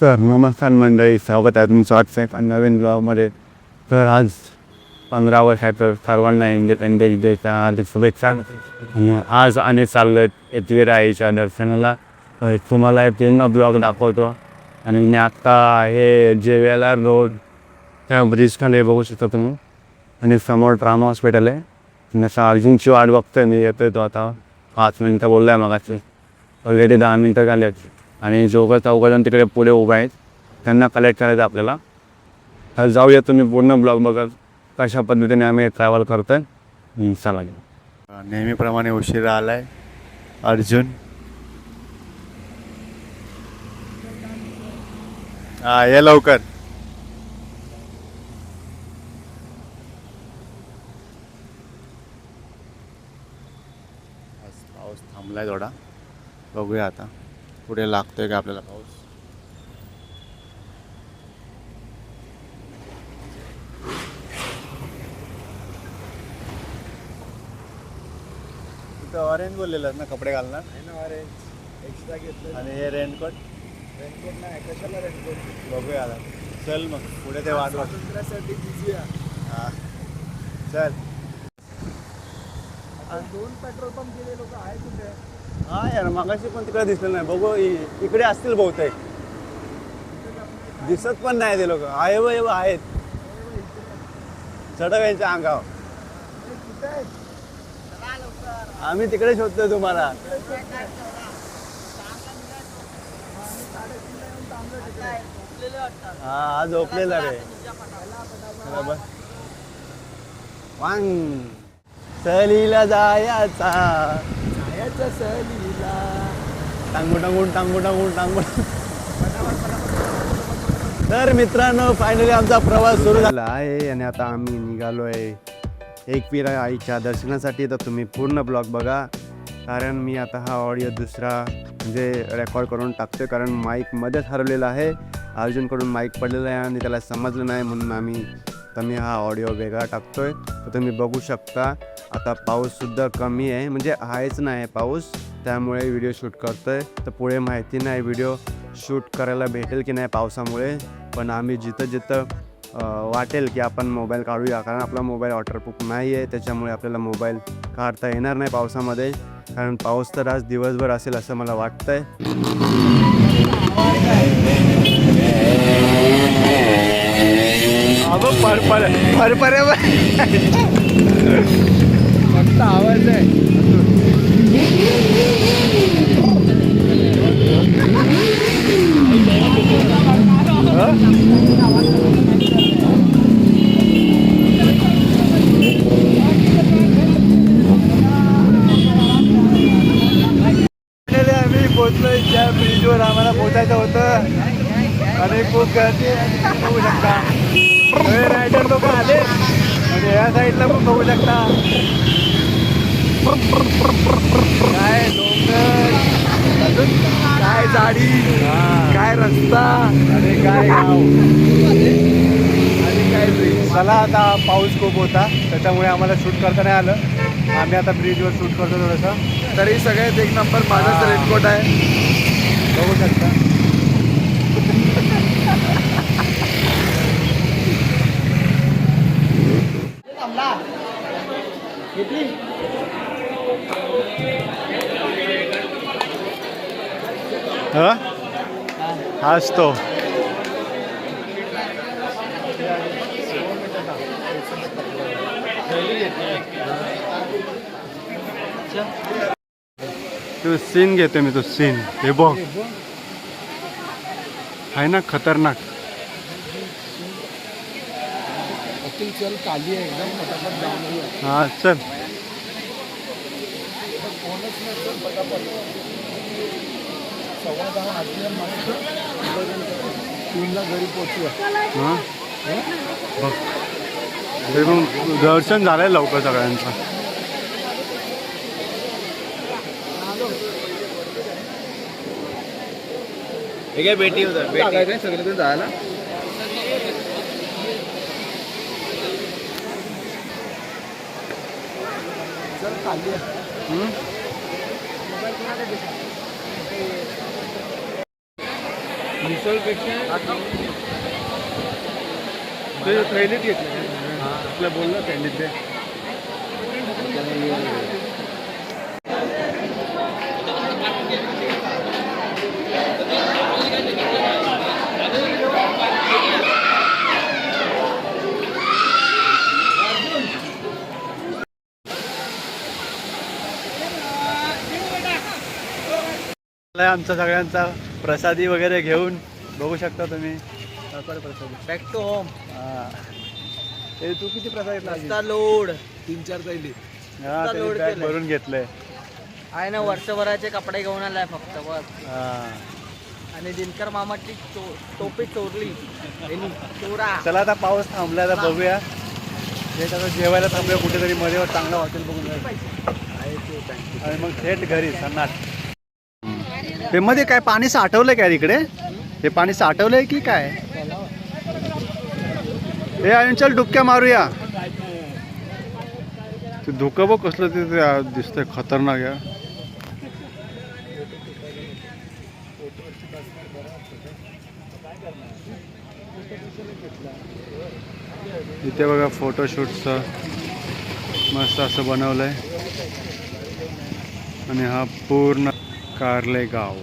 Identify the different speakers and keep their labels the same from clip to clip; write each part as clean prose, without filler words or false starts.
Speaker 1: तर नमस्कार मंडळी, स्वागत आहे तुमचं आजच्या एका नवीन ब्लॉगमध्ये. तर आज 15 वर्षाचं सर्वांना इंडिपेंडन्स डेच्या हार्दिक शुभेच्छा. आज आणि चाललं एकविराईच्या दर्शनाला. तुम्हाला एक पूर्ण ब्लॉग दाखवतो. आणि मी आत्ता आहे जेवेला रोड त्या ब्रिजखाली बघू शकता तुम्ही. आणि समोर ट्रामा हॉस्पिटल आहे. आणि अर्जुनची वाट बघतोय मी, येतोय तो आता. 5 मिनटं बोलला आहे मगाशी, ऑलरेडी 10 मिनटं झाली आहेत. आणि चौघजण तिकडे पुढे उभा आहेत, त्यांना कलेक्ट करायचं आपल्याला. तर जाऊया, तुम्ही पूर्ण ब्लॉग बघा कशा पद्धतीने आम्ही ट्रॅव्हल करतो आहे. चला. नेहमीप्रमाणे उशिरा आलाय अर्जुन. ये लवकर. पाऊस थांबलाय थोडा, बघूया आता पुढे लागतोय का आपल्याला पाऊस. तिथं ऑरेंज बोललेलं ना कपडे घालणार ऑरेंज एक्स्ट्रा घेतलं. आणि हे रेनकोट नाही, कशाला रेनकोट. बघूया आता. चल मग पुढे ते वाट स्वातंत्र्यासाठी बिझी आहे. हां चल. 2 पेट्रोल पंप गेले लोक आहे कुठे. हां यार, मगाशी पण तिकडे दिसलं नाही. बघू इकडे असतील बहुतेक, दिसत पण नाही ते लोक. आहे व आहेत चढव यांच्या अंगावर. आम्ही तिकडे शोधतोय तुम्हाला. हा आज झोपलेला रे. वांग सहलीला जायचा सहलीला, टांगू टांगून टांगू टांगून टांगू. तर मित्रांनो, फायनली आमचा प्रवास सुरू झाला आहे आणि आता आम्ही निघालो आहे एकविरा आईच्या दर्शनासाठी. तर तुम्ही पूर्ण ब्लॉग बघा, कारण मी आता हा ऑडिओ दुसरा म्हणजे रेकॉर्ड करून टाकतो, कारण माईक मध्येच हरवलेला आहे. अर्जुनकडून माईक पडलेला आहे आणि त्याला समजलं नाही, म्हणून मी हा ऑडिओ वेगळा टाकतो आहे. तर तुम्ही बघू शकता. आता पाऊससुद्धा कमी आहे, म्हणजे आहेच नाही पाऊस, त्यामुळे व्हिडिओ शूट करतो आहे. तर पुढे माहिती नाही व्हिडिओ शूट करायला भेटेल की नाही पावसामुळे, पण आम्ही जिथं वाटेल की आपण मोबाईल काढूया, कारण आपला मोबाईल वॉटरप्रूफ नाही आहे, त्याच्यामुळे आपल्याला मोबाईल काढता येणार नाही पावसामध्ये. कारण पाऊस तर आज दिवसभर असेल असं मला वाटतं आहे. फक्त आवाज आहे. आम्ही पोहोचलोय ज्या ब्रिजवर आम्हाला पोहोचायचं होतं, आणि खूप गर्दी बघू शकता. रायडर लोक आले आणि या साईडला पण बघू शकता. काय डोंगर, अजून काय झाडी, काय रस्ता आणि काय गाव आणि काय ब्रिज. चला आता पाऊस खूप होता, त्याच्यामुळे आम्हाला शूट करता नाही आलं. आम्ही आता ब्रिजवर शूट करतो थोडंसं. तरी सगळ्यात एक नंबर माझाच रेनकोट आहे, बघू शकता. हाच तो. तू सीन घेतो मी, तो सीन हे बघ, आहे ना खतरनाक. चल काली आहे एकदम, फटाफट जाऊन. हां चल. घरी पोहोचूया. हां बघ, दर्शन झालंय लवकर सगळ्यांचं. हे काय भेटी होतं, भेटी सगळे जायला. चल खाली आहे.
Speaker 2: मिसळपेक्षा ते थैलीत घेतलं आपलं बोललं थैलीत ते.
Speaker 1: आमचा सगळ्यांचा प्रसादी वगैरे घेऊन बघू शकता तुम्ही.
Speaker 2: Back to home.
Speaker 1: ते तू किती प्रसाद घेतला?
Speaker 2: लोड 3-4 थैली.
Speaker 1: लोड भरून घेतलंय.
Speaker 2: आहे ना, वर्षभराचे कपडे घेऊन आलाय फक्त बस.
Speaker 1: हा.
Speaker 2: आणि दिनकर मामाची टोपी चोरली चोरा.
Speaker 1: चला आता पाऊस थांबला, आता बघूया. हे आता जेवायला थांबूया कुठेतरी मध्ये, चांगलं हॉटेल बघून आणि मग थेट घरी सन्नाट. ते मध्ये काय पाणी साठवलंय काय इकडे? हे पाणी साठवलंय की काय? हे अंचल डुबक्या मारूया. ते धुकं बघ कसलं ते दिसतंय खतरनाक या. इथे बघा फोटोशूटचं मस्त असं बनवलंय. आणि हा पूर्ण कारले गाव.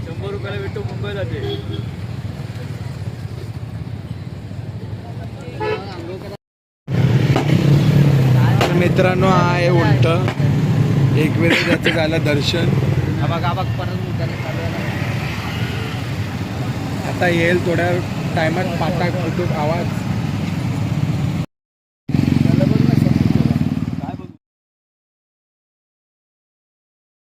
Speaker 2: 100 रुपयाला भेटतो मुंबईला ते. मित्रांनो, हा आहे उलट एक वेळ त्याचं झालं दर्शन. आता येईल थोड्या टायमात पाटा आवाज.